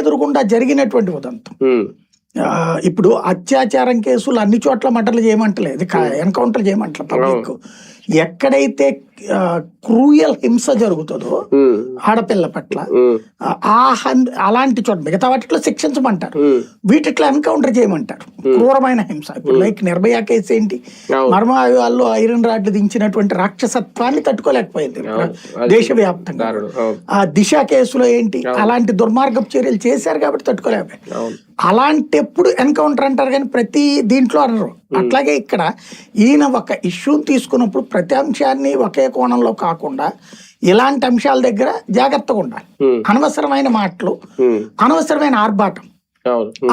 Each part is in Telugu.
ఎదురుగుండా జరిగినటువంటి ఉదంతం. ఇప్పుడు అత్యాచారం కేసులు అన్ని చోట్ల మటర్లు చేయమంటలేదు, ఎన్కౌంటర్ చేయమంటలేదు. పబ్లిక్ ఎక్కడైతే క్రూయల్ హింస జరుగుతుందో ఆడపిల్ల పట్ల అలాంటి చోట మిగతా వాటిలో శిక్షించమంటారు, వీటిట్లో ఎన్కౌంటర్ చేయమంటారు. క్రూరమైన హింస ఇప్పుడు లైక్ నిర్భయ కేసు ఏంటి, మర్మాయువాల్లో ఐరన్ రాడ్లు దించినటువంటి రాక్షసత్వాన్ని తట్టుకోలేకపోయింది దేశవ్యాప్తంగా. ఆ దిశ కేసులో ఏంటి, అలాంటి దుర్మార్గపు చర్యలు చేశారు కాబట్టి తట్టుకోలేకపోయింది. అలాంటప్పుడు ఎన్కౌంటర్ అంటారు కానీ ప్రతి దీంట్లో అనరు. అట్లాగే ఇక్కడ ఈయన ఒక ఇష్యూని తీసుకున్నప్పుడు ప్రతి అంశాన్ని ఒకే కోణంలో కాకుండా ఇలాంటి అంశాల దగ్గర జాగ్రత్తగా ఉండాలి. అనవసరమైన మాటలు, అనవసరమైన ఆర్భాటం,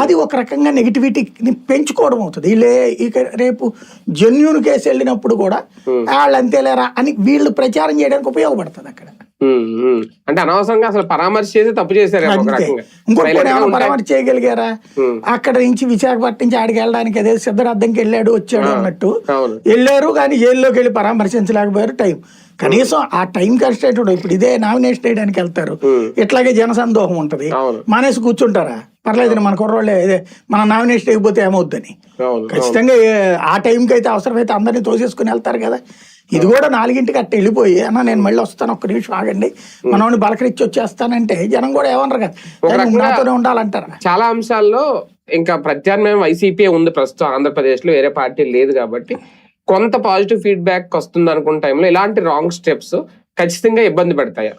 అది ఒక రకంగా నెగిటివిటీని పెంచుకోవడం అవుతుంది. ఇక రేపు జెన్యూన్ కేసు వెళ్ళినప్పుడు కూడా వాళ్ళు అంతేలేరా అని వీళ్ళు ప్రచారం చేయడానికి ఉపయోగపడుతుంది అక్కడ. అంటే అనవసరంగా అసలు పరామర్శ చేసి తప్పు చేశారు. ఇంకొకటి ఏమైనా పరామర్శ చేయగలిగారా? అక్కడ నుంచి విశాఖపట్నం నుంచి ఆడికి వెళ్ళడానికి అదే సిద్ధరార్థంకి వెళ్ళాడు వచ్చాడు అన్నట్టు వెళ్ళారు, కానీ జైల్లోకి వెళ్ళి పరామర్శించలేకపోయారు. టైం కనీసం ఆ టైం కష్టం. ఇప్పుడు ఇదే నామినేషన్ వేయడానికి వెళ్తారు, ఇట్లాగే జనసందోహం ఉంటది, మానేసి కూర్చుంటారా? పర్లేదు మన కుర్రోళ్ళే మనం నామినేషన్ అయిపోతే ఏమవుద్దని. ఖచ్చితంగా ఆ టైంకి అయితే అవసరమైతే అందరినీ తోసేసుకుని వెళ్తారు కదా. ఇది కూడా 4ంటికి అట్ట వెళ్ళిపోయి అన్న నేను మళ్ళీ వస్తాను, ఒక్క నిమిషం ఆగండి, మనోని బలకరించి వచ్చేస్తానంటే జనం కూడా ఏమన్నారు కదా, నాతోనే ఉండాలంటారు. చాలా అంశాల్లో ఇంకా ప్రత్యామ్నాయం వైసీపీ ఉంది ప్రస్తుతం ఆంధ్రప్రదేశ్ లో, వేరే పార్టీ లేదు కాబట్టి కొంత పాజిటివ్ ఫీడ్బ్యాక్ వస్తుంది అనుకున్న టైంలో ఇలాంటి రాంగ్ స్టెప్స్ ఖచ్చితంగా ఇబ్బంది పెడతాయా?